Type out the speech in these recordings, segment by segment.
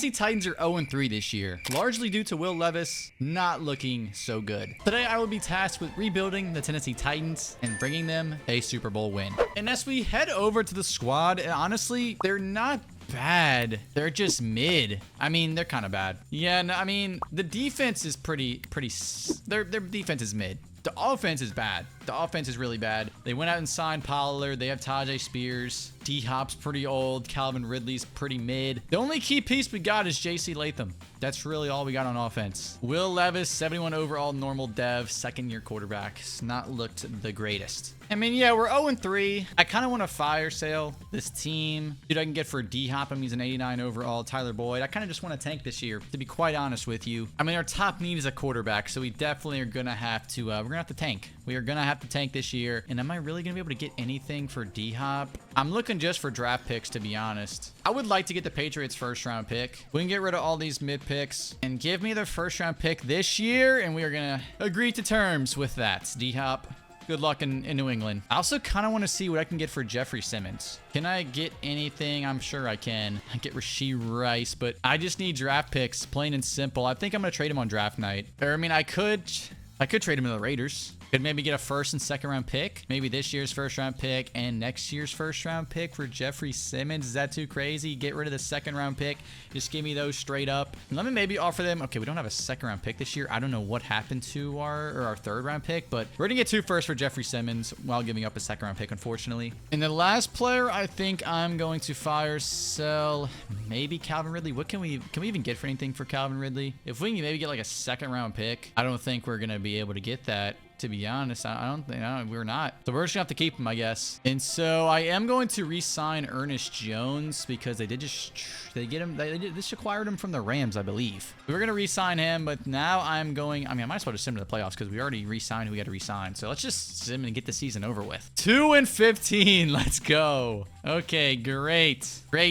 Tennessee Titans are 0-3 this year, largely due to Will Levis not looking so good. Today, I will be tasked with rebuilding the Tennessee Titans and bringing them a Super Bowl win. And as we head over to the squad, honestly, they're not bad. They're just mid. I mean, they're kind of bad. Yeah, no, I mean, the defense is their defense is mid. The offense is bad. The offense is really bad. They went out and signed Pollard. They have Tajay Spears. D-Hop's pretty old. Calvin Ridley's pretty mid. The only key piece we got is J.C. Latham. That's really all we got on offense. Will Levis, 71 overall, normal dev, second-year quarterback. It's not looked the greatest. I mean, yeah, we're 0-3. I kind of want to fire sale this team. Dude, I can get for D-Hop. He's an 89 overall. Tyler Boyd. I kind of just want to tank this year, to be quite honest with you. I mean, our top need is a quarterback, so we definitely are going to have to, we're going to have to tank. We are going to have to tank this year. And am I really going to be able to get anything for D-Hop? I'm looking just for draft picks, to be honest. I would like to get the Patriots first round pick. We can get rid of all these mid picks and give me the first round pick this year. And we are going to agree to terms with that. D-Hop, good luck in New England. I also kind of want to see what I can get for Jeffrey Simmons. Can I get anything? I'm sure I can. I get Rashee Rice, but I just need draft picks, plain and simple. I think I'm going to trade him on draft night. Or, I mean, I could trade him to the Raiders. Could maybe get a first and second round pick. Maybe this year's first round pick and next year's first round pick for Jeffrey Simmons. Is that too crazy? Get rid of the second round pick. Just give me those straight up. And let me maybe offer them. Okay, we don't have a second round pick this year. I don't know what happened to our third round pick, but we're going to get 2 firsts for Jeffrey Simmons while giving up a second round pick, unfortunately. And the last player, I think I'm going to fire, sell, maybe Calvin Ridley. What can we even get for anything for Calvin Ridley? If we can maybe get like a second round pick, I don't think we're going to be able to get that. To be honest, I don't think we're not. So we're just gonna have to keep him, I guess. And so I am going to re-sign Ernest Jones because they just acquired him from the Rams, I believe. We were gonna re-sign him, but now I'm going. I mean, I might as well just send him to the playoffs because we already re-signed who we had to re-sign. So let's just send him and get the season over with. 2-15. Let's go. Okay, great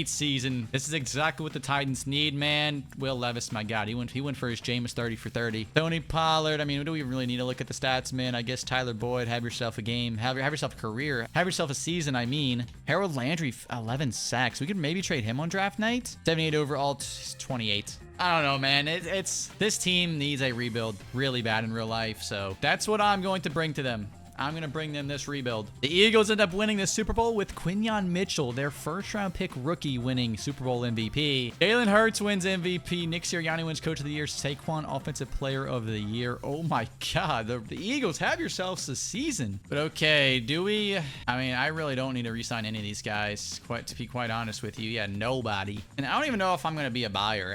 season. This is exactly what the Titans need, man. Will Levis, my God, he went for his Jameis 30 for 30. Tony Pollard. I mean, do we really need to look at the stats, man? I guess Tyler Boyd, have yourself a game, have yourself a career, have yourself a season. I mean, Harold Landry, 11 sacks. We could maybe trade him on draft night. 78 overall, 28. I don't know, man. This team needs a rebuild really bad in real life. So that's what I'm going to bring to them. I'm going to bring them this rebuild. The Eagles end up winning the Super Bowl with Quinyon Mitchell, their first-round pick rookie, winning Super Bowl MVP. Jalen Hurts wins MVP. Nick Sirianni wins Coach of the Year. Saquon, Offensive Player of the Year. Oh, my God. The Eagles, have yourselves a season. But, okay, do we? I mean, I really don't need to re-sign any of these guys, to be quite honest with you. Yeah, nobody. And I don't even know if I'm going to be a buyer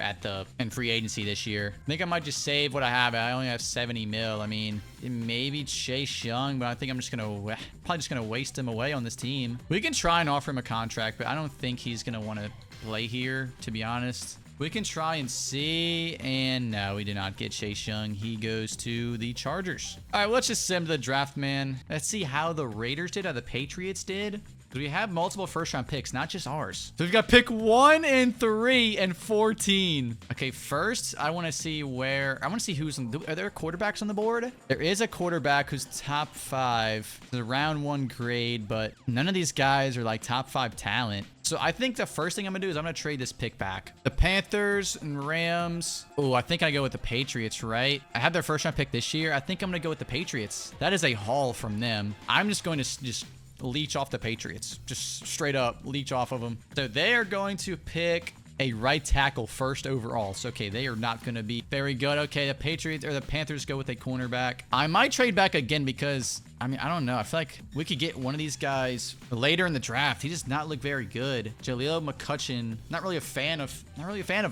in free agency this year. I think I might just save what I have. I only have 70 mil. I mean, maybe Chase Young, but I think I'm probably just gonna waste him away on this team. We can try and offer him a contract, but I don't think he's gonna want to play here, to be honest. We can try and see, and no, we did not get Chase Young. He goes to the Chargers. All right, let's just send him to the draft, man. Let's see how the Raiders did, how the Patriots did. We have multiple first-round picks, not just ours. So we've got pick 1 and 3 and 14. Okay, first, I want to see who's are there quarterbacks on the board? There is a quarterback who's top 5. The round 1 grade, but none of these guys are like top 5 talent. So I think the first thing I'm going to do is I'm going to trade this pick back. The Panthers and Rams. Oh, I think I go with the Patriots, right? I have their first-round pick this year. I think I'm going to go with the Patriots. That is a haul from them. I'm just going to leech off the Patriots. Just straight up leech off of them. So they are going to pick a right tackle first overall. So, okay, they are not going to be very good. Okay, the Patriots or the Panthers go with a cornerback. I might trade back again because, I mean, I don't know. I feel like we could get one of these guys later in the draft. He does not look very good. Jaleel McCutcheon, not really a fan of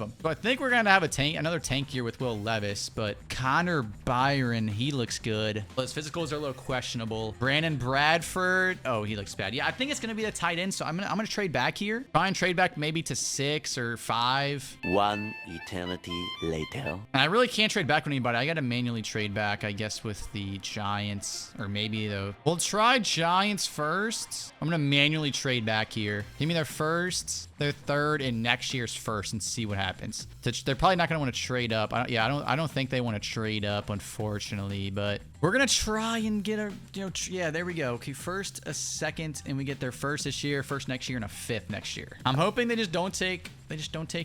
him. So I think we're going to have another tank year with Will Levis, but Connor Byron, he looks good. Well, his physicals are a little questionable. Brandon Bradford, oh, he looks bad. Yeah, I think it's going to be the tight end, so I'm going to trade back here. Try and trade back maybe to 6 or 5. One eternity later. And I really can't trade back with anybody. I got to manually trade back, I guess, with the Giants or maybe see, though. We'll try Giants first. I'm going to manually trade back here. Give me their first, their third, and next year's first and see what happens. They're probably not going to want to trade up. I don't think they want to trade up, unfortunately, but we're going to try and get a, yeah, there we go. Okay, first, a second, and we get their first this year, first next year, and a fifth next year. I'm hoping they just don't take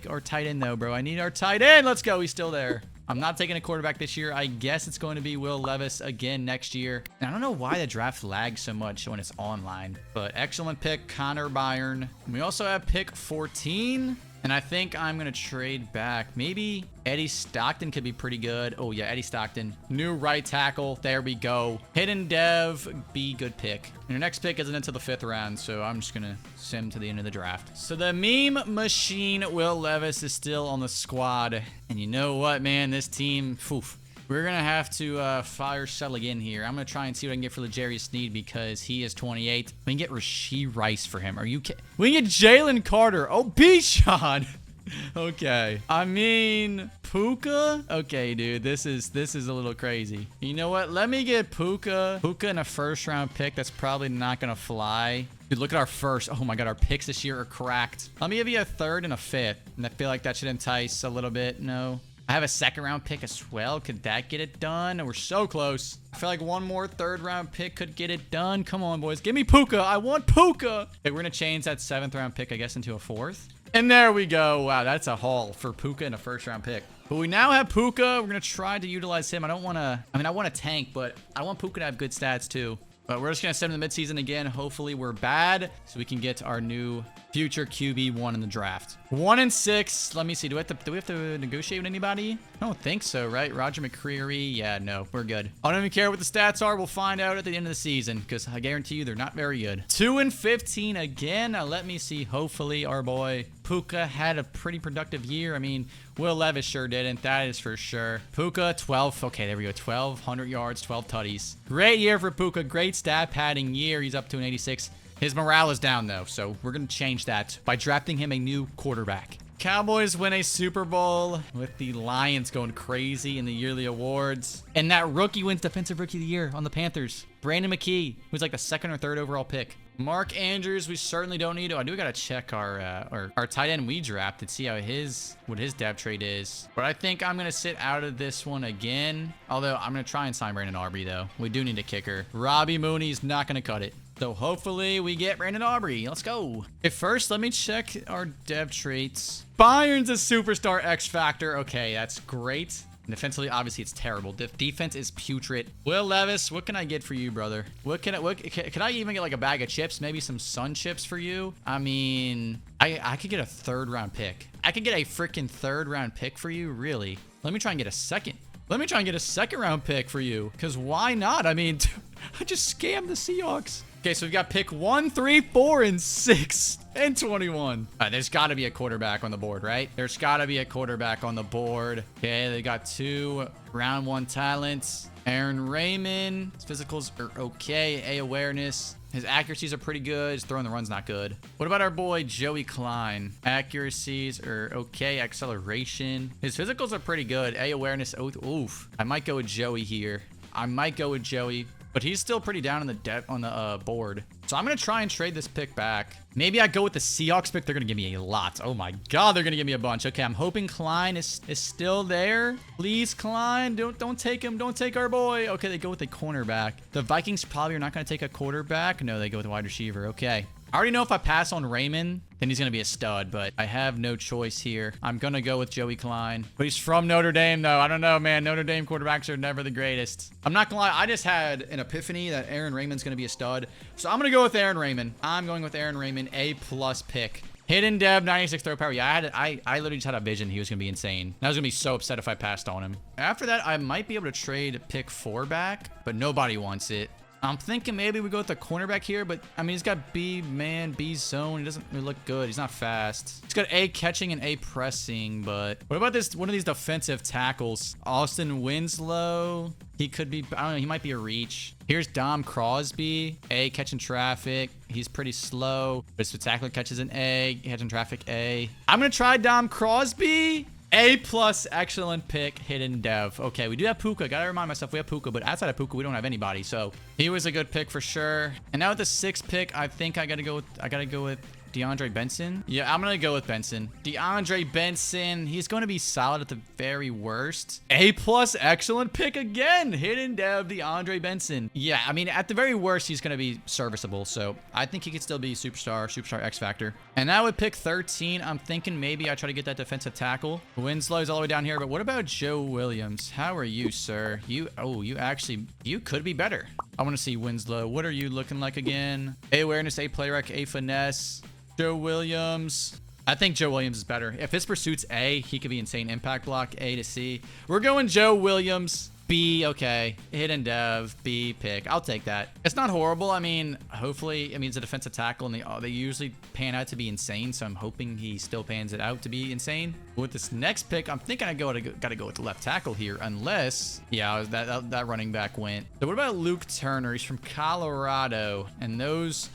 our tight end, though, bro. I need our tight end. Let's go. He's still there. I'm not taking a quarterback this year. I guess it's going to be Will Levis again next year. And I don't know why the draft lags so much when it's online. But excellent pick, Connor Byron. We also have pick 14. And I think I'm going to trade back. Maybe Eddie Stockton could be pretty good. Oh, yeah, Eddie Stockton. New right tackle. There we go. Hidden Dev, be good pick. And your next pick isn't until the 5th round, so I'm just going to sim to the end of the draft. So the meme machine, Will Levis, is still on the squad. And you know what, man? This team, oof. We're going to have to fire Shuttle again here. I'm going to try and see what I can get for L'Jarius Sneed because he is 28. We can get Rashee Rice for him. Are you kidding? We can get Jalen Carter. Oh, Bijan. Okay. I mean, Puka? Okay, dude. This is a little crazy. You know what? Let me get Puka. Puka in a first-round pick. That's probably not going to fly. Dude, look at our first. Oh, my God. Our picks this year are cracked. Let me give you a 3rd and a 5th. And I feel like that should entice a little bit. No. I have a 2nd round pick as well. Could that get it done? We're so close. I feel like one more 3rd round pick could get it done. Come on, boys. Give me Puka. I want Puka. Okay, we're going to change that 7th round pick, I guess, into a 4th. And there we go. Wow, that's a haul for Puka in a 1st round pick. But we now have Puka. We're going to try to utilize him. I want to tank, but I want Puka to have good stats too. But we're just going to send him the midseason again. Hopefully we're bad so we can get our new future QB1 in the draft. 1 and 6. Let me see. Do we have to negotiate with anybody? I don't think so, right? Roger McCreary. Yeah, no, we're good. I don't even care what the stats are. We'll find out at the end of the season because I guarantee you they're not very good. 2 and 15 again. Now let me see. Hopefully our boy Puka had a pretty productive year. I mean, Will Levis sure didn't. That is for sure. Puka, 12. Okay, there we go. 1,200 yards, 12 tutties. Great year for Puka. Great stat padding year. He's up to an 86. His morale is down, though, so we're going to change that by drafting him a new quarterback. Cowboys win a Super Bowl with the Lions going crazy in the yearly awards. And that rookie wins Defensive Rookie of the Year on the Panthers. Brandon McKee, who's like the 2nd or 3rd overall pick. Mark Andrews, we certainly don't need to. I do got to check our tight end we drafted, see how what his depth trade is. But I think I'm going to sit out of this one again. Although I'm going to try and sign Brandon Aubrey, though. We do need a kicker. Robbie Mooney's not going to cut it. So hopefully we get Brandon Aubrey. Let's go. Okay, first, let me check our dev traits. Bayern's a superstar X Factor. Okay, that's great. And defensively, obviously, it's terrible. Defense is putrid. Will Levis, what can I get for you, brother? Can I even get like a bag of chips? Maybe some Sun chips for you? I mean, I could get a 3rd round pick. I could get a freaking 3rd round pick for you, really. Let me try and get a 2nd. Let me try and get a 2nd round pick for you. Because why not? I mean, I just scammed the Seahawks. Okay, so we've got pick 1, 3, 4, and 6, and 21. There's got to be a quarterback on the board, right? There's got to be a quarterback on the board. Okay, they got 2 round 1 talents. Aaron Raymond. His physicals are okay. A awareness. His accuracies are pretty good. His throwing the run's not good. What about our boy Joey Klein? Accuracies are okay. Acceleration. His physicals are pretty good. A awareness. Oof. I might go with Joey here. But he's still pretty down in the board. So I'm going to try and trade this pick back. Maybe I go with the Seahawks pick. They're going to give me a lot. Oh my God, they're going to give me a bunch. Okay, I'm hoping Klein is still there. Please, Klein, don't take him. Don't take our boy. Okay, they go with a cornerback. The Vikings probably are not going to take a quarterback. No, they go with a wide receiver. Okay. I already know if I pass on Raymond, then he's going to be a stud, but I have no choice here. I'm going to go with Joey Klein. But he's from Notre Dame, though. I don't know, man. Notre Dame quarterbacks are never the greatest. I'm not going to lie. I just had an epiphany that Aaron Raymond's going to be a stud. So I'm going to go with Aaron Raymond. I'm going with Aaron Raymond, A+ pick. Hidden Dev, 96 throw power. Yeah, I literally just had a vision he was going to be insane. I was going to be so upset if I passed on him. After that, I might be able to trade pick 4 back, but nobody wants it. I'm thinking maybe we go with the cornerback here, but I mean, he's got B-man, B-zone. He doesn't really look good. He's not fast. He's got A catching and A pressing, but what about this? One of these defensive tackles? Austin Winslow. He could be, I don't know, he might be a reach. Here's Dom Crosby. A catching traffic. He's pretty slow, but his spectacular catches an A. Catching traffic A. I'm going to try Dom Crosby. A plus, excellent pick, hidden dev. Okay, we do have Puka. Gotta remind myself we have Puka, but outside of Puka, we don't have anybody. So he was a good pick for sure. And now with the 6th pick, I think I gotta go with DeAndre Benson. Yeah, I'm gonna go with Benson. DeAndre Benson. He's going to be solid at the very worst. A plus, excellent pick again. Hidden dev, DeAndre Benson. Yeah, I mean, at the very worst, he's gonna be serviceable. So I think he could still be superstar X Factor. And now with pick 13, I'm thinking maybe I try to get that defensive tackle. Winslow's all the way down here, but what about Joe Williams? How are you, sir? You could be better. I want to see Winslow. What are you looking like again? A awareness, A play rec, A finesse. Joe Williams. I think Joe Williams is better. If his pursuit's A, he could be insane impact block, A to C. We're going Joe Williams. B, okay. Hidden dev, B pick. I'll take that. It's not horrible. I mean, hopefully, I mean, it's a defensive tackle, and they usually pan out to be insane, so I'm hoping he still pans it out to be insane. With this next pick, I'm thinking I gotta go with the left tackle here, unless, yeah, that running back went. So what about Luke Turner? He's from Colorado, and those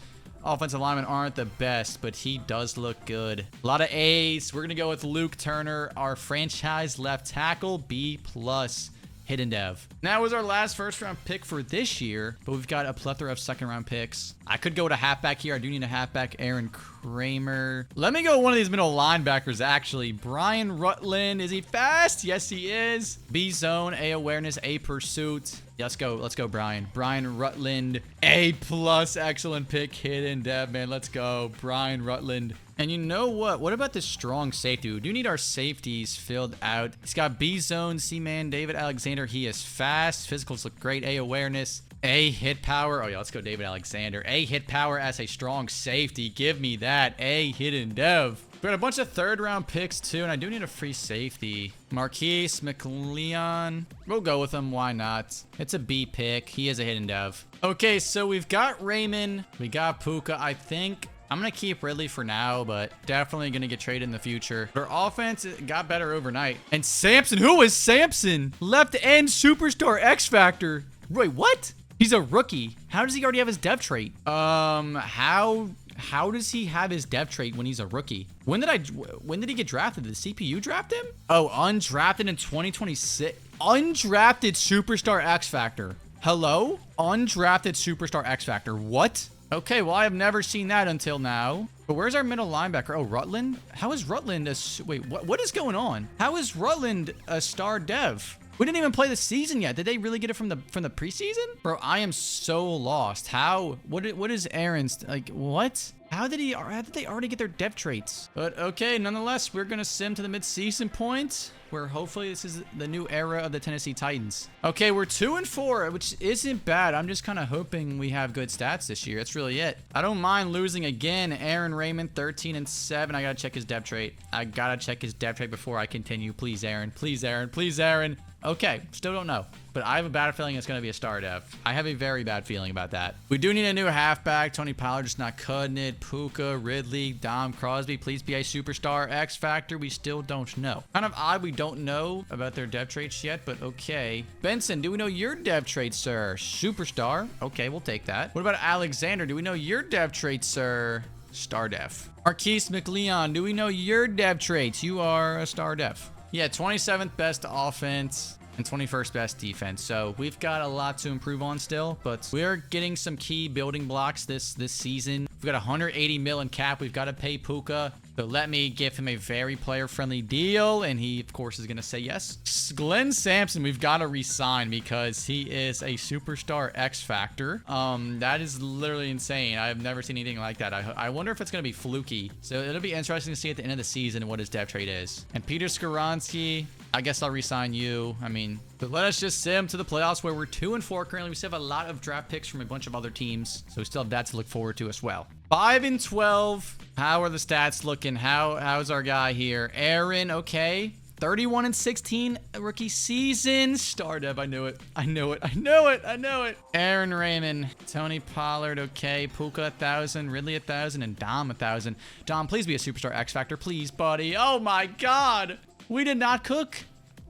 offensive linemen aren't the best, but he does look good. A lot of A's. We're gonna go with Luke Turner, our franchise left tackle, B plus. Hidden dev. Now was our last first round pick for this year, but we've got a plethora of second round picks. I could go to halfback here. I do need a halfback. Aaron Kramer. Let me go with one of these middle linebackers, actually. Brian Rutland. Is he fast? Yes, he is. B zone, A awareness, A pursuit. Yeah, let's go, Brian. Brian Rutland. A plus, excellent pick. Hidden dev, man. Let's go. Brian Rutland. And you know what? What about this strong safety? We do need our safeties filled out. He's got B zone, C man, David Alexander. He is fast. Physicals look great. A awareness. A hit power. Oh yeah, let's go David Alexander. A hit power as a strong safety. Give me that. A hidden dev. We got a bunch of 3rd round picks too, and I do need a free safety. Marquise McLeon. We'll go with him. Why not? It's a B pick. He is a hidden dev. Okay, so we've got Raymond. We got Puka. I think I'm going to keep Ridley for now, but definitely going to get traded in the future. Their offense got better overnight. And Samson, who is Samson? Left end superstar X Factor. Wait, what? He's a rookie. How does he already have his dev trait? How does he have his dev trait when he's a rookie? When did he get drafted? Did the CPU draft him? Oh, undrafted in 2026. Undrafted superstar X Factor. Hello? Undrafted superstar X Factor. What? Okay, well, I have never seen that until now. But where's our middle linebacker? Oh, Rutland? How is Rutland a... Wait, what is going on? How is Rutland a star dev? We didn't even play the season yet. Did they really get it from the preseason? Bro, I am so lost. How? What is Aaron's... Like, what? How did they already get their dev traits? But okay, nonetheless, we're going to sim to the mid-season point, where hopefully this is the new era of the Tennessee Titans. Okay, we're 2-4, which isn't bad. I'm just kind of hoping we have good stats this year. That's really it. I don't mind losing again. Aaron Raymond, 13-7. I got to check his dev trait. I got to check his dev trait before I continue. Please, Aaron. Please, Aaron. Please, Aaron. Okay, still don't know, but I have a bad feeling it's going to be a star dev. I have a very bad feeling about that. We do need a new halfback. Tony Pollard just not cutting it. Puka, Ridley, Dom Crosby, please be a superstar X Factor. We still don't know. Kind of odd we don't know about their dev traits yet, but okay. Benson, do we know your dev traits, sir? Superstar. Okay, we'll take that. What about Alexander? Do we know your dev traits, sir? Star dev. Marquise McLeon, do we know your dev traits? You are a star dev. Yeah, 27th best offense and 21st best defense. So we've got a lot to improve on still, but we're getting some key building blocks this season. We've got 180 mil in cap. We've got to pay Puka. So let me give him a very player-friendly deal, and he, of course, is going to say yes. Glenn Sampson, we've got to re-sign because he is a superstar X Factor. That is literally insane. I have never seen anything like that. I wonder if it's going to be fluky. So it'll be interesting to see at the end of the season what his dev trait is. And Peter Skoronski, I guess I'll re-sign you. I mean, but let us just sim to the playoffs where we're 2-4 currently. We still have a lot of draft picks from a bunch of other teams, so we still have that to look forward to as well. 5-12. How are the stats looking? How's our guy here? Aaron, okay. 31-16 rookie season. Star dev, I knew it. I knew it. I knew it. I knew it. Aaron Raymond, Tony Pollard, okay. Puka 1,000, Ridley 1,000, and Dom 1,000. Dom, please be a superstar X Factor, please, buddy. Oh my God. We did not cook.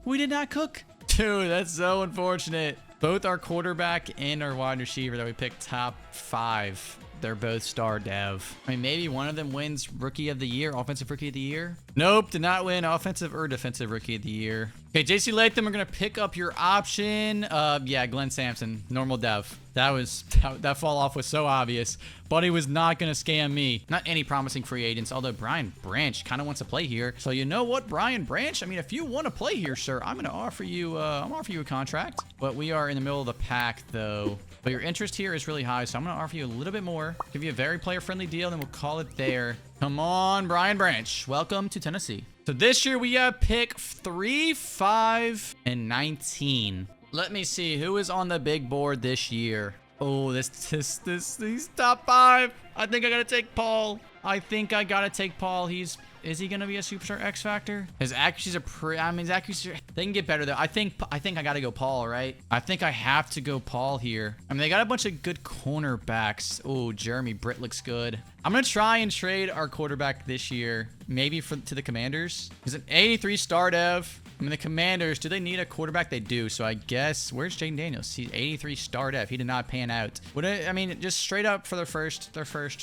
We did not cook. Dude, that's so unfortunate. Both our quarterback and our wide receiver that we picked top 5. They're both star dev. I mean, maybe one of them wins rookie of the year, offensive rookie of the year. Nope, did not win offensive or defensive rookie of the year. Okay, JC Latham, we're going to pick up your option. Yeah, Glenn Sampson, normal dev. That fall off was so obvious. Buddy was not going to scam me. Not any promising free agents, although Brian Branch kind of wants to play here. So you know what, Brian Branch? I mean, if you want to play here, sir, I'm going to offer you a contract. But we are in the middle of the pack, though. But your interest here is really high, so I'm going to offer you a little bit more. Give you a very player-friendly deal, then we'll call it there. Come on, Brian Branch. Welcome to Tennessee. So this year we have pick 3, 5, and 19. Let me see who is on the big board this year. Oh, these top 5. I think I gotta take Paul. Is he gonna be a superstar X Factor? His accuracies are his accuracies they can get better though. I think I gotta go Paul, right? I think I have to go Paul here. I mean, they got a bunch of good cornerbacks. Oh, Jeremy Britt looks good. I'm gonna try and trade our quarterback this year, maybe to the Commanders. He's an 83 star dev. I mean, the Commanders, do they need a quarterback? They do. So I guess, where's Jaden Daniels? He's 83 star dev. He did not pan out. I mean, just straight up for their first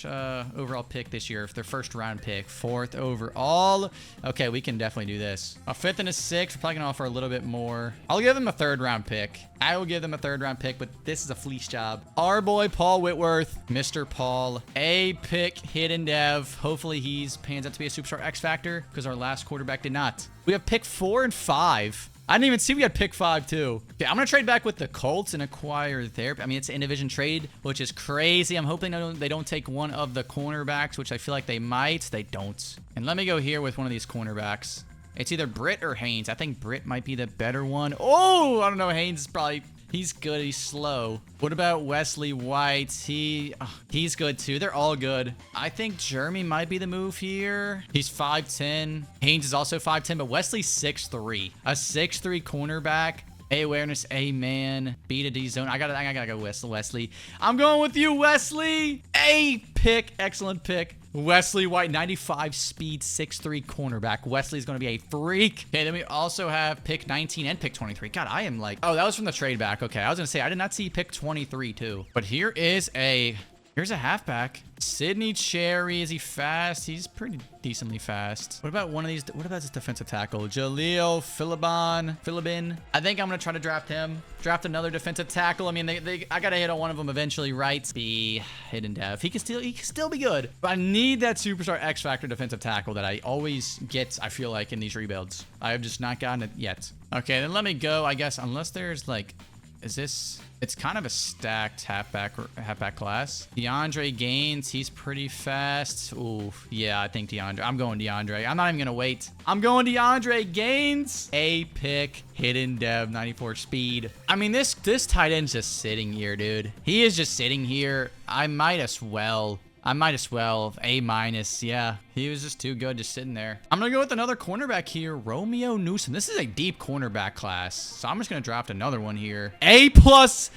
overall pick this year, their first round pick, 4th overall. Okay, we can definitely do this. A 5th and a 6th. We're probably gonna offer a little bit more. I'll give them a 3rd round pick. I will give them a 3rd round pick, but this is a fleece job. Our boy Paul Whitworth, Mr. Paul, a pick, hidden dev. Hopefully he pans out to be a superstar X Factor because our last quarterback did not. We have pick 4 and 5. I didn't even see we had pick 5 too. Okay, I'm gonna trade back with the Colts and acquire their. I mean, it's an in-division trade, which is crazy. I'm hoping they don't take one of the cornerbacks, which I feel like they might. They don't. And let me go here with one of these cornerbacks. It's either Britt or Haynes. I think Britt might be the better one. Oh, I don't know. Haynes is probably... He's good. He's slow. What about Wesley White? He's good too. They're all good. I think Jeremy might be the move here. He's 5'10". Haynes is also 5'10", but Wesley's 6'3". A 6'3" cornerback. A awareness, A man, B to D zone. I gotta go Wesley. I'm going with you, Wesley. A pick. Excellent pick. Wesley White, 95 speed, 6'3" cornerback. Wesley's going to be a freak. Okay, then we also have pick 19 and pick 23. God, I am like... Oh, that was from the trade back. Okay, I was going to say, I did not see pick 23 too. But here's a halfback. Sidney Cherry. Is he fast? He's pretty decently fast. What about one of these? What about this defensive tackle? Jaleel Philibin. I think I'm going to try to draft him. Draft another defensive tackle. I mean, I got to hit on one of them eventually, right? Be hidden dev. He can still be good. But I need that superstar X Factor defensive tackle that I always get, I feel like, in these rebuilds. I have just not gotten it yet. Okay, then let me go, I guess, unless there's like... It's kind of a stacked halfback class. DeAndre Gaines, he's pretty fast. Ooh, yeah, I think DeAndre. I'm going DeAndre. I'm not even gonna wait. I'm going DeAndre Gaines. A pick, hidden dev, 94 speed. I mean, this tight end's just sitting here, dude. He is just sitting here. I might as well. A minus. Yeah, he was just too good just sitting there. I'm gonna go with another cornerback here, Romeo Newsom. This is a deep cornerback class, so I'm just gonna draft another one here. A plus.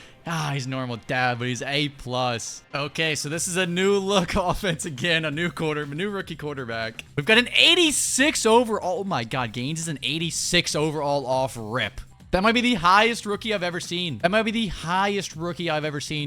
He's normal dad, but he's A plus. Okay, so this is a new look offense again, a new rookie quarterback. We've got an 86 overall. Oh my God, Gaines is an 86 overall off rip. That might be the highest rookie I've ever seen.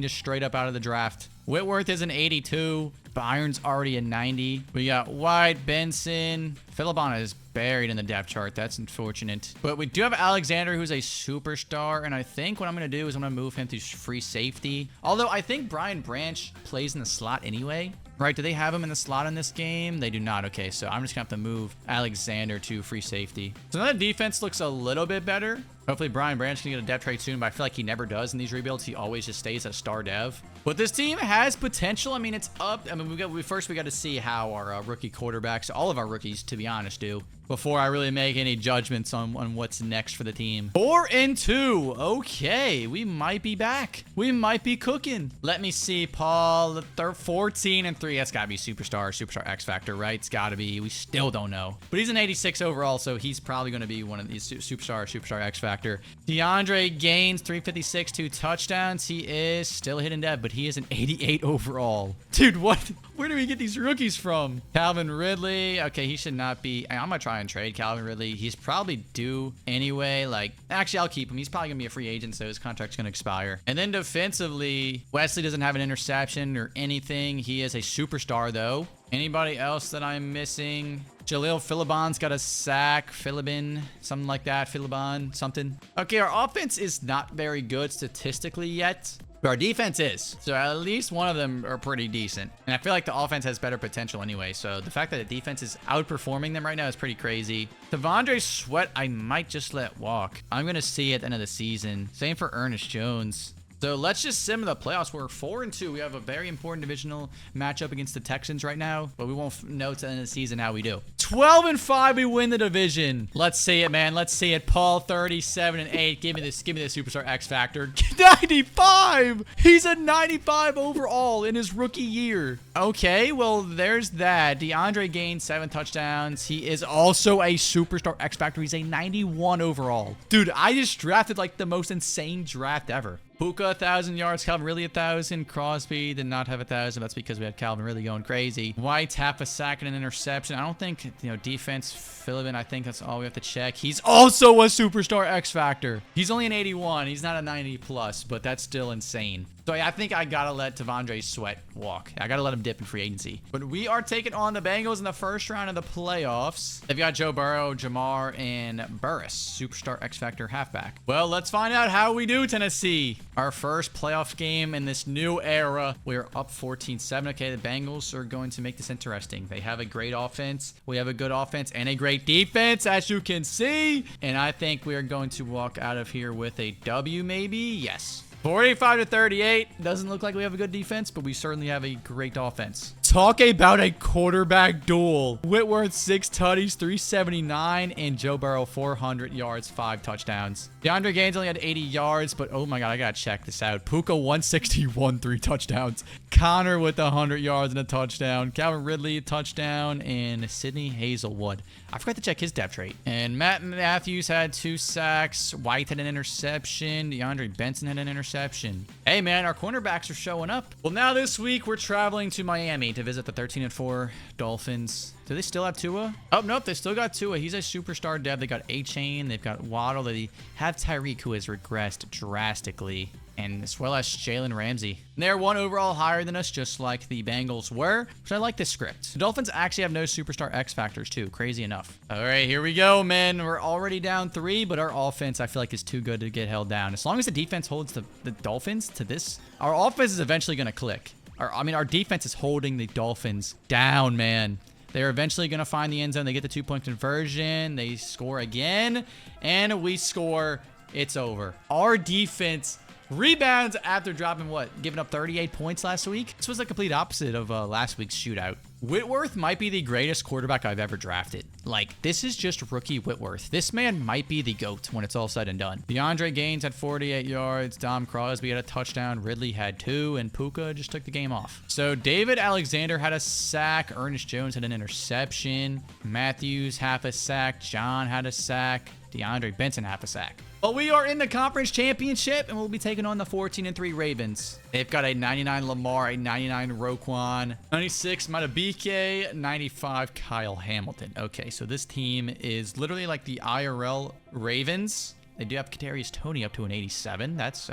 Just straight up out of the draft. Whitworth is an 82. Byron's already a 90. We got White, Benson. Philibon is buried in the depth chart. That's unfortunate. But we do have Alexander, who's a superstar. And I think what I'm going to do is I'm going to move him to free safety. Although I think Brian Branch plays in the slot anyway. Right, do they have him in the slot in this game? They do not. Okay, so I'm just going to have to move Alexander to free safety. So now the defense looks a little bit better. Hopefully Brian Branch can get a depth trade soon, but I feel like he never does in these rebuilds. He always just stays a star dev. But this team has potential. I mean, it's up. I mean, we got to see how our rookie quarterbacks, all of our rookies, to be honest, do before I really make any judgments on what's next for the team. 4 and 2. Okay, we might be back. We might be cooking. Let me see, Paul. 14 and 3. That's got to be superstar X Factor, right? It's got to be. We still don't know. But he's an 86 overall, so he's probably going to be one of these superstar X Factor. DeAndre Gaines, 356, 2 touchdowns. He is still hidden dev, but he is an 88 overall. Dude, what? Where do we get these rookies from? Calvin Ridley. Okay, he should not be. I'm going to try and trade Calvin Ridley. He's probably due anyway. Like, actually, I'll keep him. He's probably going to be a free agent, so his contract's going to expire. And then defensively, Wesley doesn't have an interception or anything. He is a superstar, though. Anybody else that I'm missing? Jaleel Philibon's got a sack. Philibin, something like that. Philibon, something. Okay, our offense is not very good statistically yet, but our defense is. So at least one of them are pretty decent. And I feel like the offense has better potential anyway. So the fact that the defense is outperforming them right now is pretty crazy. Devondre Sweat, I might just let walk. I'm going to see at the end of the season. Same for Ernest Jones. So let's just sim the playoffs. We're 4-2. We have a very important divisional matchup against the Texans right now, but we won't know at the end of the season how we do. 12-5, we win the division. Let's see it, man. Let's see it. Paul, 37-8. Give me this. Give me the superstar X factor. 95. He's a 95 overall in his rookie year. Okay, well, there's that. DeAndre Gaines, 7 touchdowns. He is also a superstar X factor. He's a 91 overall. Dude, I just drafted like the most insane draft ever. Puka, 1,000 yards. Calvin Ridley, 1,000. Crosby did not have 1,000. That's because we had Calvin Ridley going crazy. White, half a sack and an interception. I don't think, defense, Philibin, I think that's all we have to check. He's also a superstar X Factor. He's only an 81. He's not a 90 plus, but that's still insane. So I think I gotta let Devondre Sweat walk. I gotta let him dip in free agency. But we are taking on the Bengals in the first round of the playoffs. They've got Joe Burrow, Jamar, and Burris, superstar X Factor halfback. Well, let's find out how we do, Tennessee. Our first playoff game in this new era. We're up 14-7. Okay, the Bengals are going to make this interesting. They have a great offense. We have a good offense and a great defense, as you can see. And I think we are going to walk out of here with a W, maybe? Yes. 45-38. Doesn't look like we have a good defense, but we certainly have a great offense. Talk about a quarterback duel. Whitworth, 6 tutties, 379, and Joe Burrow, 400 yards, 5 touchdowns. DeAndre Gaines only had 80 yards, but oh my God, I gotta check this out. Puka, 161, 3 touchdowns. Connor with 100 yards and a touchdown. Calvin Ridley, a touchdown, and Sidney Hazelwood. I forgot to check his depth rate. And Matt Matthews had 2 sacks. White had an interception. DeAndre Benson had an interception. Hey, man, our cornerbacks are showing up. Well, now this week, we're traveling to Miami to visit the 13-4 Dolphins. Do they still have Tua? Oh, nope, they still got Tua. He's a superstar dev. They got A-Chain. They've got Waddle. They have Tyreek, who has regressed drastically, and as well as Jalen Ramsey. They're 1 overall higher than us, just like the Bengals were, which I like this script. The Dolphins actually have no superstar X factors, too. Crazy enough. All right, here we go, man. We're already down 3, but our offense, I feel like, is too good to get held down. As long as the defense holds the Dolphins to this, our offense is eventually going to click. Our defense is holding the Dolphins down, man. They're eventually going to find the end zone. They get the 2-point conversion. They score again, and we score. It's over. Our defense rebounds after dropping giving up 38 points last week. This was the complete opposite of last week's shootout. Whitworth might be the greatest quarterback I've ever drafted. Like, this is just rookie Whitworth. This man might be the GOAT when it's all said and done. DeAndre Gaines had 48 yards. Dom Crosby had a touchdown. Ridley had 2, and Puka just took the game off. So David Alexander had a sack. Ernest Jones had an interception. Matthews, half a sack. John had a sack. DeAndre Benson, half a sack. But we are in the conference championship, and we'll be taking on the 14-3 Ravens. They've got a 99 Lamar, a 99 Roquan, 96 Matabike, 95 Kyle Hamilton. Okay, so this team is literally like the IRL Ravens. They do have Kadarius Toney up to an 87. That's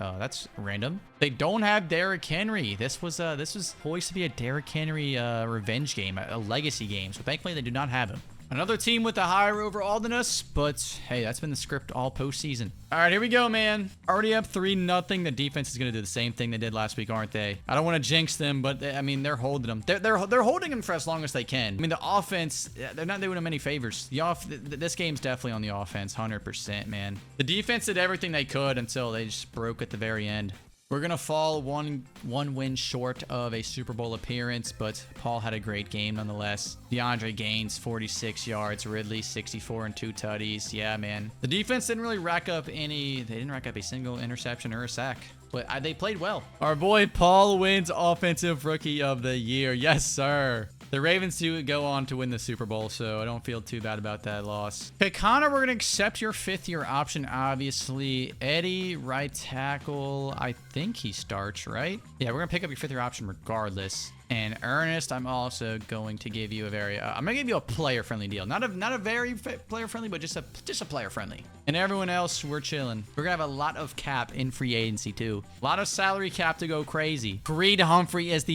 random. They don't have Derrick Henry. This was poised to be a Derrick Henry revenge game, a legacy game. So thankfully they do not have him. Another team with a higher overall than us, but hey, that's been the script all postseason. All right, here we go, man. Already up 3-0. The defense is going to do the same thing they did last week, aren't they? I don't want to jinx them, but they're holding them. They're holding them for as long as they can. I mean, the offense, they're not doing them any favors. This game's definitely on the offense, 100%, man. The defense did everything they could until they just broke at the very end. We're going to fall one win short of a Super Bowl appearance, but Paul had a great game nonetheless. DeAndre Gaines, 46 yards. Ridley, 64 and 2 tutties. Yeah, man. The defense didn't really rack up they didn't rack up a single interception or a sack. But they played well. Our boy Paul wins Offensive Rookie of the Year. Yes, sir. The Ravens do go on to win the Super Bowl, so I don't feel too bad about that loss. Okay, Connor, we're going to accept your 5th-year option, obviously. Eddie, right tackle. I think he starts, right? Yeah, we're going to pick up your 5th-year option regardless. And Ernest, I'm also going to give you a very, I'm going to give you a player-friendly deal. Not a very player-friendly, but just a player-friendly. And everyone else, we're chilling. We're going to have a lot of cap in free agency, too. A lot of salary cap to go crazy. Creed Humphrey is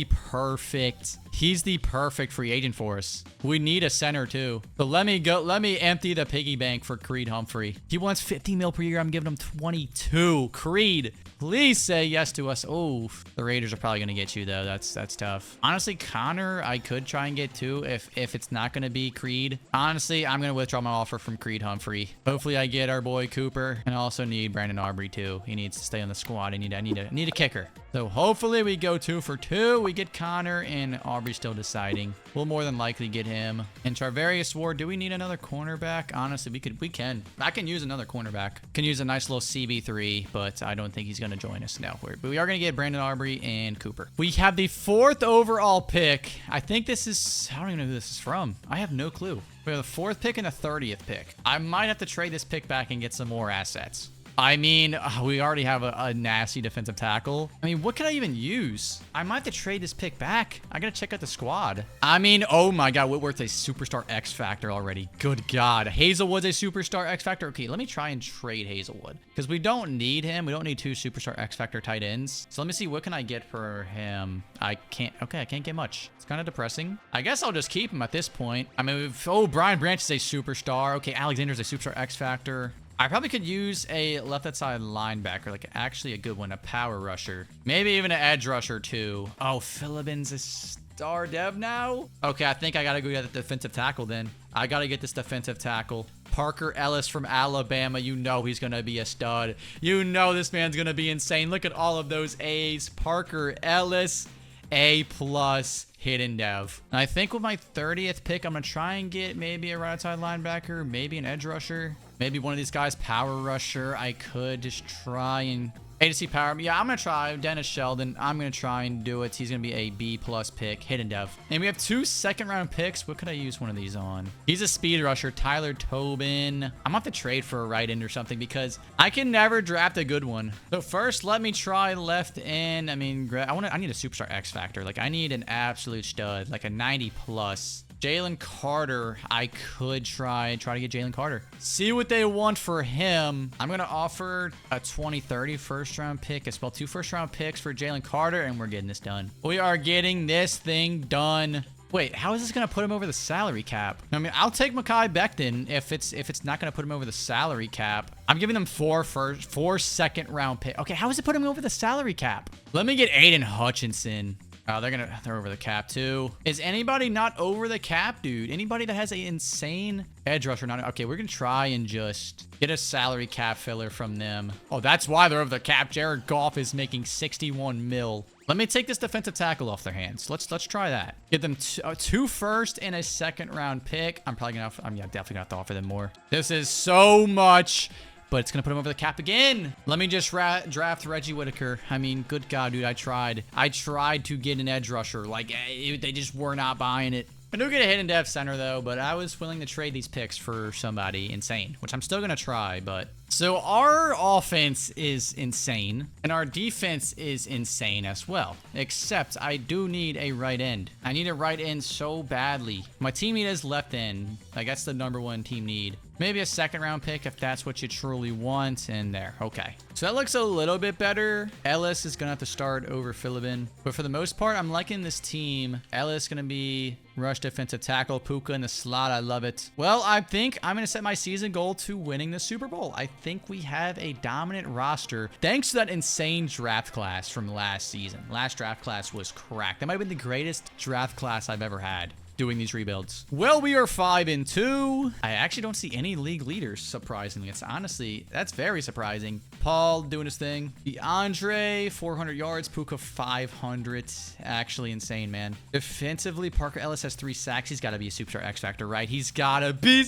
he's the perfect free agent for us. We need a center, too. So let me empty the piggy bank for Creed Humphrey. He wants 50 mil per year. I'm giving him 22. Creed, please say yes to us. Oh, the Raiders are probably going to get you, though. That's tough. Honestly, Connor, I could try and get too if it's not going to be Creed. Honestly, I'm going to withdraw my offer from Creed Humphrey. Hopefully, I get our boy Cooper. And I also need Brandon Aubrey, too. He needs to stay on the squad. I need a kicker. So hopefully, we go 2 for 2. We get Connor, and Aubrey's still deciding. We'll more than likely get him. And Charvarius Ward, do we need another cornerback? Honestly, we can. I can use another cornerback. Can use a nice little CB3, but I don't think he's going to join us now. But we are going to get Brandon Aubrey and Cooper. We have the 4th overall pick. I think this is, I don't even know who this is from. I have no clue. We have the 4th pick and the 30th pick. I might have to trade this pick back and get some more assets. I mean, we already have a nasty defensive tackle. I mean, what could I even use? I might have to trade this pick back. I gotta check out the squad. I mean, oh my God, Whitworth's a superstar X Factor already. Good God. Hazelwood's a superstar X Factor. Okay, let me try and trade Hazelwood because we don't need him. We don't need 2 superstar X Factor tight ends. So let me see, what can I get for him? I can't get much. It's kind of depressing. I guess I'll just keep him at this point. I mean, Brian Branch is a superstar. Okay, Alexander's a superstar X Factor. I probably could use a left-side linebacker, like actually a good one, a power rusher. Maybe even an edge rusher, too. Oh, Philibin's a star dev now? Okay, I think I got to go get the defensive tackle then. I got to get this defensive tackle. Parker Ellis from Alabama. You know he's going to be a stud. You know this man's going to be insane. Look at all of those A's. Parker Ellis, A+. Hidden dev. And I think with my 30th pick, I'm going to try and get maybe a right side linebacker, maybe an edge rusher, maybe one of these guys, power rusher. I could just try and ADC power. Yeah, I'm going to try Dennis Sheldon. I'm going to try and do it. He's going to be a B+ pick, hidden dev. And we have 2 second-round picks. What could I use one of these on? He's a speed rusher, Tyler Tobin. I'm going to have to trade for a right end or something because I can never draft a good one. So first, let me try left end. I mean, I need a superstar X Factor. Like, I need an absolute stud, like a 90+. Jalen Carter, I could try to get Jalen Carter. See what they want for him. I'm going to offer a 2030 first-round pick as well. 2 first-round picks for Jalen Carter, and we're getting this done. We are getting this thing done. Wait, how is this going to put him over the salary cap? I mean, I'll take Mekhi Becton if it's not going to put him over the salary cap. I'm giving them 4 second-round pick. Okay, how is it putting him over the salary cap? Let me get Aiden Hutchinson. Oh, they're over the cap too. Is anybody not over the cap, dude? Anybody that has an insane edge rusher not? Okay, we're gonna try and just get a salary cap filler from them. Oh, that's why they're over the cap. Jared Goff is making 61 mil. Let me take this defensive tackle off their hands. Let's try that. Get them 2 first and a second-round pick. I'm definitely gonna have to offer them more. This is so much. But it's going to put him over the cap again. Let me just draft Reggie Whitaker. I mean, good God, dude, I tried. I tried to get an edge rusher. Like, they just were not buying it. I do get a hidden dev center, though, but I was willing to trade these picks for somebody insane, which I'm still going to try, but... So our offense is insane, and our defense is insane as well, except I do need a right end. I need a right end so badly. My team need is left end. Like, that's the #1 team need. Maybe a second-round pick if that's what you truly want, and there. Okay. So that looks a little bit better. Ellis is going to have to start over Philibin, but for the most part, I'm liking this team. Ellis going to be rush defensive tackle. Puka in the slot. I love it. Well, I think I'm going to set my season goal to winning the Super Bowl. I think we have a dominant roster thanks to that insane draft class from last season. Last draft class was cracked. That might have been the greatest draft class I've ever had doing these rebuilds. Well, we are 5-2. I actually don't see any league leaders, surprisingly. That's very surprising. Paul doing his thing. DeAndre, 400 yards. Puka, 500. Actually insane, man. Defensively, Parker Ellis has 3 sacks. He's got to be a superstar X Factor, right? He's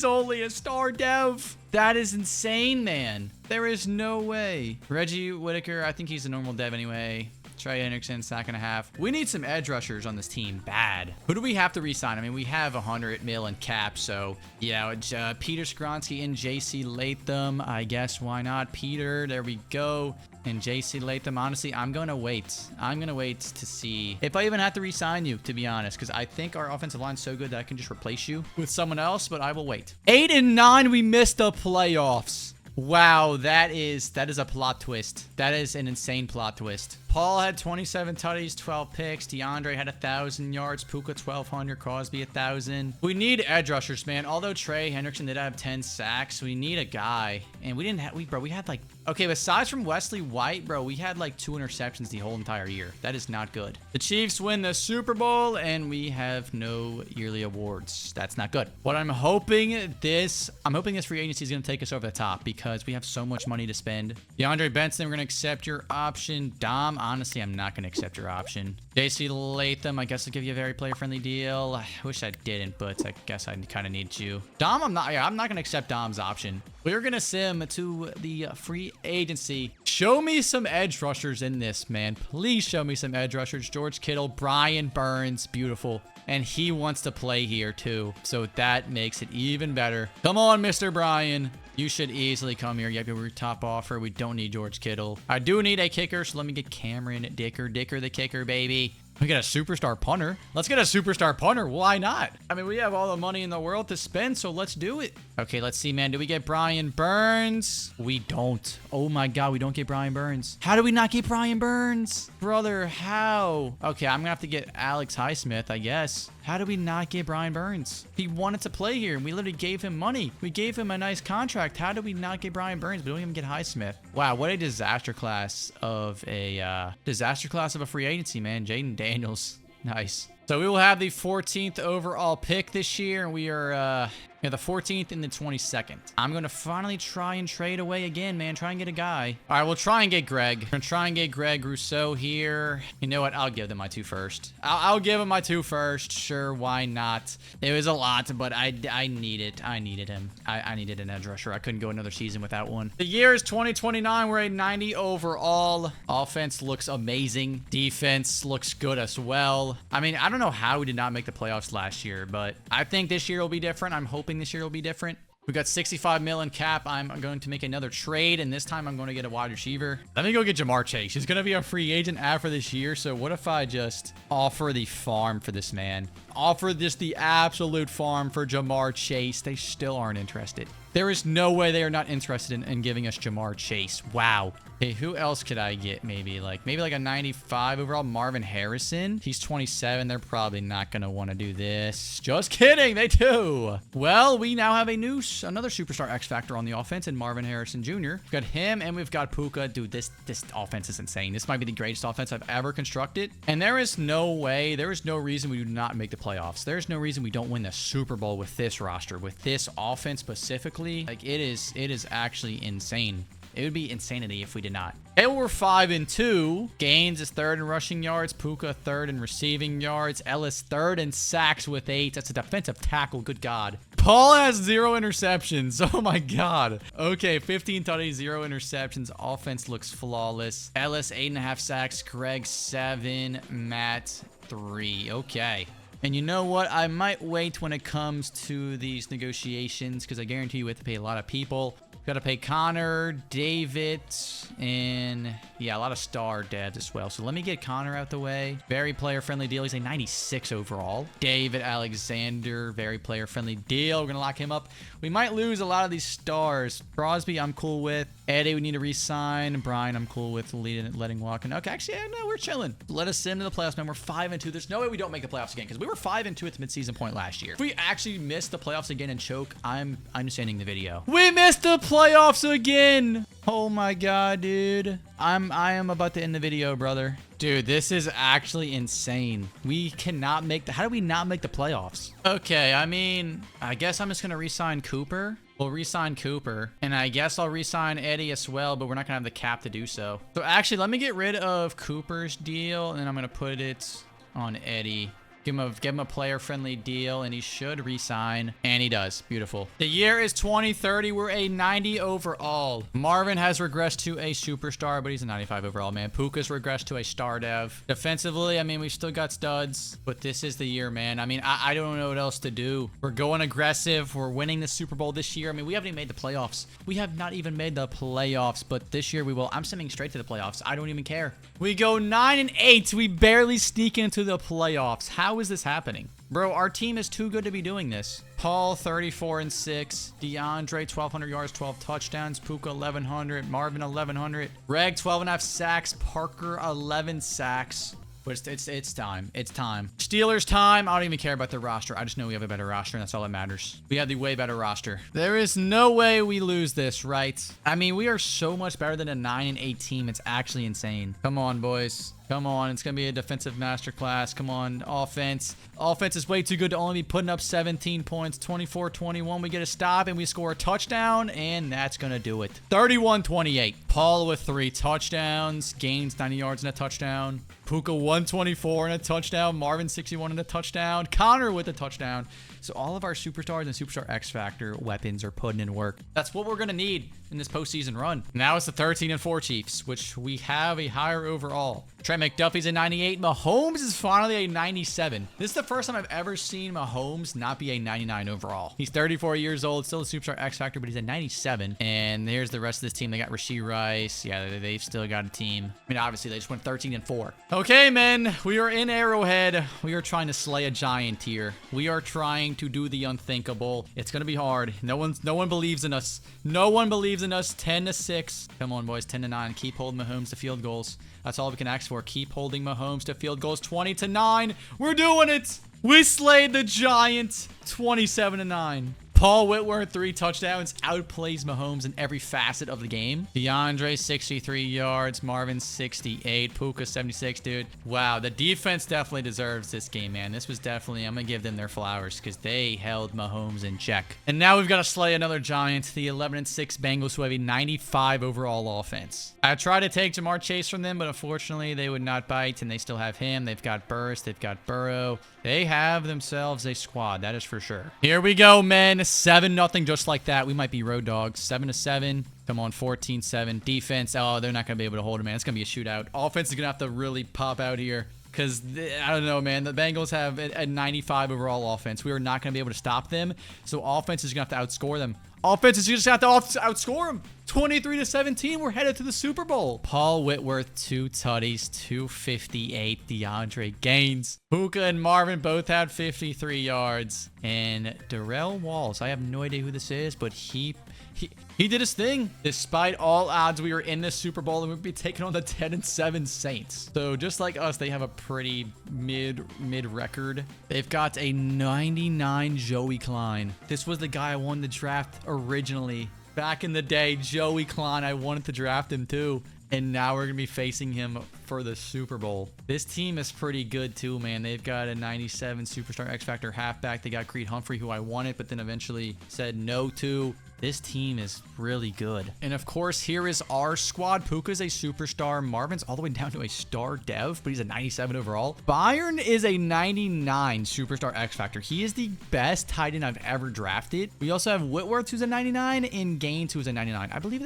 only a star dev. That is insane, man. There is no way. Reggie Whitaker, I think he's a normal dev anyway. Trey Hendrickson, sack and a half. We need some edge rushers on this team bad. Who do we have to re-sign? I mean, we have 100 mil in cap, so yeah, Peter Skronsky and JC Latham. I guess why not? Peter, there we go. And JC Latham, honestly, I'm going to wait. I'm going to wait to see if I even have to re-sign you, to be honest, because I think our offensive line's so good that I can just replace you with someone else, but I will wait. 8-9, we missed the playoffs. Wow, that is a plot twist. That is an insane plot twist. Paul had 27 tutties, 12 picks. DeAndre had 1,000 yards. Puka 1,200. Crosby 1,000. We need edge rushers, man. Although Trey Hendrickson did have 10 sacks, we need a guy. And we didn't have, we had like, okay, besides from Wesley White, bro, we had like 2 interceptions the whole entire year. That is not good. The Chiefs win the Super Bowl, and we have no yearly awards. That's not good. What I'm hoping this free agency is going to take us over the top because we have so much money to spend. DeAndre Benson, we're going to accept your option. Dom, honestly, I'm not going to accept your option. JC Latham, I guess I'll give you a very player-friendly deal. I wish I didn't, but I guess I kind of need you. Dom, I'm not going to accept Dom's option. We're going to sim to the free agency. Show me some edge rushers in this, man. Please show me some edge rushers. George Kittle, Brian Burns, beautiful. And he wants to play here too. So that makes it even better. Come on, Mr. Brian. You should easily come here. Yep, we're top offer. We don't need George Kittle. I do need a kicker, so let me get Cameron Dicker the kicker, baby. We got a superstar punter. Let's get a superstar punter. Why not? I mean, we have all the money in the world to spend, so let's do it. Okay, let's see, man. Do we get Brian Burns? We don't. Oh my God, we don't get Brian Burns. How do we not get Brian Burns? Brother, how? Okay, I'm gonna have to get Alex Highsmith, I guess. How do we not get Brian Burns? He wanted to play here, and we literally gave him money. We gave him a nice contract. How do we not get Brian Burns? We don't even get Highsmith. Wow, what a disaster class of a free agency, man. Jaden Daniels, nice. So we will have the 14th overall pick this year, and we are the 14th and the 22nd. I'm going to finally try and trade away again, man. Try and get a guy. All right, we'll try and get Greg. We're going to try and get Greg Rousseau here. You know what? I'll give them my 2 first. I'll give him my 2 first. Sure, why not? It was a lot, but I need it. I needed him. I needed an edge rusher. I couldn't go another season without one. The year is 2029. We're a 90 overall. Offense looks amazing. Defense looks good as well. I mean, I don't know how we did not make the playoffs last year, but I think this year will be different. I'm hoping this year will be different. We got 65 million cap. I'm going to make another trade, and this time I'm going to get a wide receiver. Let me go get Jamar Chase. He's going to be a free agent after this year, so what if I just offer the farm for this man? Offer just the absolute farm for Jamar Chase. They still aren't interested. There is no way they are not interested in giving us Jamar Chase. Wow. Hey, who else could I get? Maybe like a 95 overall. Marvin Harrison. He's 27. They're probably not going to want to do this. Just kidding. They do. Well, we now have another superstar X Factor on the offense in Marvin Harrison Jr. We've got him and we've got Puka. Dude, this offense is insane. This might be the greatest offense I've ever constructed. And there is no reason we do not make the playoffs. There's no reason we don't win the Super Bowl with this roster, with this offense specifically. Like, it is actually insane. It would be insanity if we did not. And we're 5-2. Gaines is 3rd in rushing yards. Puka 3rd in receiving yards. Ellis 3rd in sacks with 8. That's a defensive tackle. Good God. Paul has 0 interceptions. Oh my God. Okay, 15 tutties, 0 interceptions. Offense looks flawless. Ellis 8.5 sacks. Greg 7. Matt 3. Okay. And you know what? I might wait when it comes to these negotiations because I guarantee you we have to pay a lot of people. Got to pay Connor, David, and yeah, a lot of star dads as well. So let me get Connor out the way. Very player-friendly deal. He's a 96 overall. David Alexander, very player-friendly deal. We're going to lock him up. We might lose a lot of these stars. Crosby, I'm cool with. Eddie, we need to re-sign. Brian, I'm cool with letting walk. And okay, actually, yeah, no, we're chilling. Let us into the playoffs, man. We're 5-2. There's no way we don't make the playoffs again because we were 5-2 at the midseason point last year. If we actually miss the playoffs again and choke, I'm just ending the video. We missed the playoffs again. Oh my God, dude. I am about to end the video, brother. Dude, this is actually insane. We cannot make how do we not make the playoffs? Okay, I mean, I guess I'm just gonna re-sign Cooper. We'll re-sign Cooper, and I guess I'll re-sign Eddie as well, but we're not gonna have the cap to do so. So actually, let me get rid of Cooper's deal, and then I'm gonna put it on Eddie. Give him a player-friendly deal, and he should re-sign. And he does. Beautiful. The year is 2030. We're a 90 overall. Marvin has regressed to a superstar, but he's a 95 overall, man. Puka's regressed to a star dev. Defensively, I mean, we've still got studs, but this is the year, man. I mean, I don't know what else to do. We're going aggressive. We're winning the Super Bowl this year. I mean, we haven't even made the playoffs. We have not even made the playoffs, but this year we will. I'm sending straight to the playoffs. I don't even care. We go 9-8. We barely sneak into the playoffs. How is this happening? Bro, our team is too good to be doing this. Paul, 34-6. DeAndre, 1,200 yards, 12 touchdowns. Puka, 1,100. Marvin, 1,100. Reg, 12.5 sacks. Parker, 11 sacks. But it's time. It's time. Steelers time. I don't even care about their roster. I just know we have a better roster, and that's all that matters. We have the way better roster. There is no way we lose this, right? I mean, we are so much better than a 9-8 team. It's actually insane. Come on, boys. Come on. It's going to be a defensive masterclass. Come on. Offense. Offense is way too good to only be putting up 17 points. 24-21. We get a stop, and we score a touchdown, and that's going to do it. 31-28. Paul with 3 touchdowns. Gains 90 yards and a touchdown. Puka 124 and a touchdown. Marvin 61 and a touchdown. Connor with a touchdown. So all of our superstars and superstar X Factor weapons are putting in work. That's what we're going to need in this postseason run. Now it's the 13-4 Chiefs, which we have a higher overall. Trent McDuffie's a 98. Mahomes is finally a 97. This is the first time I've ever seen Mahomes not be a 99 overall. He's 34 years old, still a superstar X Factor, but he's a 97. And here's the rest of this team. They got Rashee Rice. Yeah, they've still got a team. I mean, obviously, they just went 13-4. Okay, men, we are in Arrowhead. We are trying to slay a giant here. We are trying to do the unthinkable. It's going to be hard. No one believes in us. No one believes in us. 10-6. Come on, boys. 10-9. Keep holding Mahomes to field goals. That's all we can ask for. Keep holding Mahomes to field goals. 20-9. We're doing it. We slayed the Giants. 27-9. Paul Whitworth, 3 touchdowns, outplays Mahomes in every facet of the game. DeAndre, 63 yards. Marvin, 68. Puka, 76, dude. Wow, the defense definitely deserves this game, man. This was definitely, I'm going to give them their flowers because they held Mahomes in check. And now we've got to slay another Giant, the 11-6 Bengals, who have a 95 overall offense. I tried to take Jamar Chase from them, but unfortunately, they would not bite, and they still have him. They've got Burris. They've got Burrow. They have themselves a squad, that is for sure. Here we go, men. 7-0, just like that. We might be road dogs. 7-7. Come on, 14-7. Defense. Oh, they're not going to be able to hold it, man. It's going to be a shootout. Offense is going to have to really pop out here. Because, I don't know, man. The Bengals have a 95 overall offense. We are not going to be able to stop them. So, offense is going to have to outscore them. Offense is just going to have to outscore them. 23-17. We're headed to the Super Bowl. Paul Whitworth, 2 tutties, 258. DeAndre Gaines. Puka and Marvin both had 53 yards. And Darrell Walls, I have no idea who this is, but he did his thing. Despite all odds, we were in this Super Bowl and we'd be taking on the 10-7 Saints. So just like us, they have a pretty mid record. They've got a 99 Joey Klein. This was the guy I wanted to draft originally. Back in the day, Joey Klein, I wanted to draft him too. And now we're going to be facing him for the Super Bowl. This team is pretty good too, man. They've got a 97 Superstar X Factor halfback. They got Creed Humphrey, who I wanted, but then eventually said no to. This team is really good. And of course, here is our squad. Puka's a superstar. Marvin's all the way down to a star dev, but he's a 97 overall. Byron is a 99 superstar X Factor. He is the best tight end I've ever drafted. We also have Whitworth, who's a 99, and Gaines, who's a 99. I don't think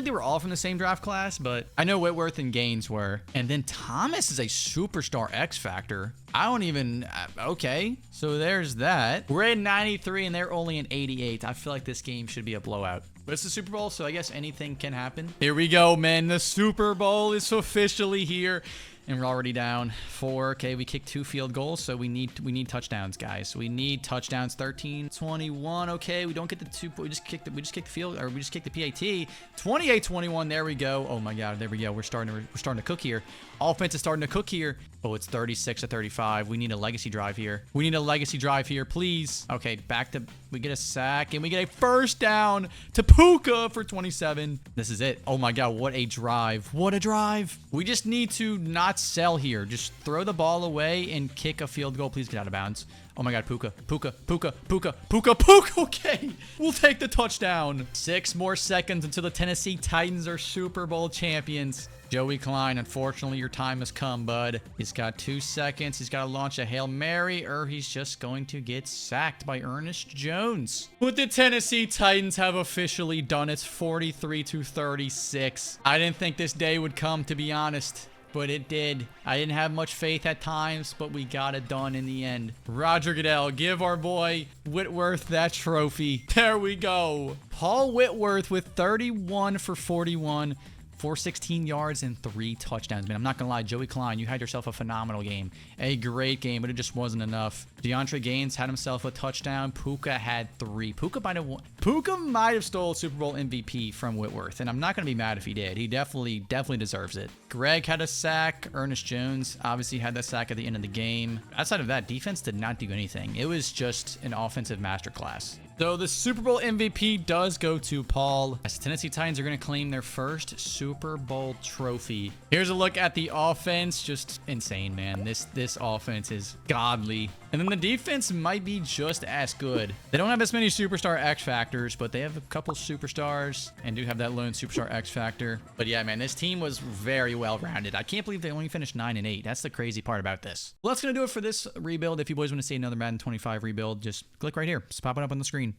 they were all from the same draft class, but I know Whitworth and Gaines were. And then Thomas is a superstar X Factor. Okay. So there's that. We're at 93 and they're only an 88. I feel like this game should be a blowout. But it's the Super Bowl, so I guess anything can happen. Here we go, man. The Super Bowl is officially here. And we're already down 4. Okay, we kicked 2 field goals, so we need touchdowns, guys. We need touchdowns. 13-21. Okay, we don't get the 2. We just kicked the field, or we just kicked the PAT. 28-21. There we go. Oh my God, there we go. We're starting to cook here. Offense is starting to cook here. Oh, it's 36-35. We need a legacy drive here. We need a legacy drive here, please. Okay, we get a sack and we get a first down to Puka for 27. This is it. Oh my God, what a drive. What a drive. We just need to not not sell here. Just throw the ball away and kick a field goal. Please get out of bounds. Oh my God, Puka. Okay, we'll take the touchdown. 6 more seconds until the Tennessee Titans are Super Bowl champions. Joey Klein, unfortunately, your time has come, bud. He's got 2 seconds. He's got to launch a Hail Mary, or he's just going to get sacked by Ernest Jones. But the Tennessee Titans have officially done it, 43-36. I didn't think this day would come, to be honest, but it did. I didn't have much faith at times, but we got it done in the end. Roger Goodell, give our boy Whitworth that trophy. There we go. Paul Whitworth with 31 for 41. 416 yards and 3 touchdowns. Man, I'm not going to lie. Joey Klein, you had yourself a phenomenal game. A great game, but it just wasn't enough. DeAndre Gaines had himself a touchdown. Puka had 3. Puka might have stole Super Bowl MVP from Whitworth, and I'm not going to be mad if he did. He definitely deserves it. Greg had a sack. Ernest Jones obviously had that sack at the end of the game. Outside of that, defense did not do anything. It was just an offensive masterclass. So the Super Bowl MVP does go to Paul, as the Tennessee Titans are going to claim their first Super Bowl trophy. Here's a look at the offense. Just insane, man. This offense is godly. And then the defense might be just as good. They don't have as many superstar X factors, but they have a couple superstars and do have that lone superstar X factor. But yeah, man, this team was very well rounded. I can't believe they only finished 9-8. That's the crazy part about this. Well, that's going to do it for this rebuild. If you boys want to see another Madden 25 rebuild, just click right here. Just pop it up on the screen.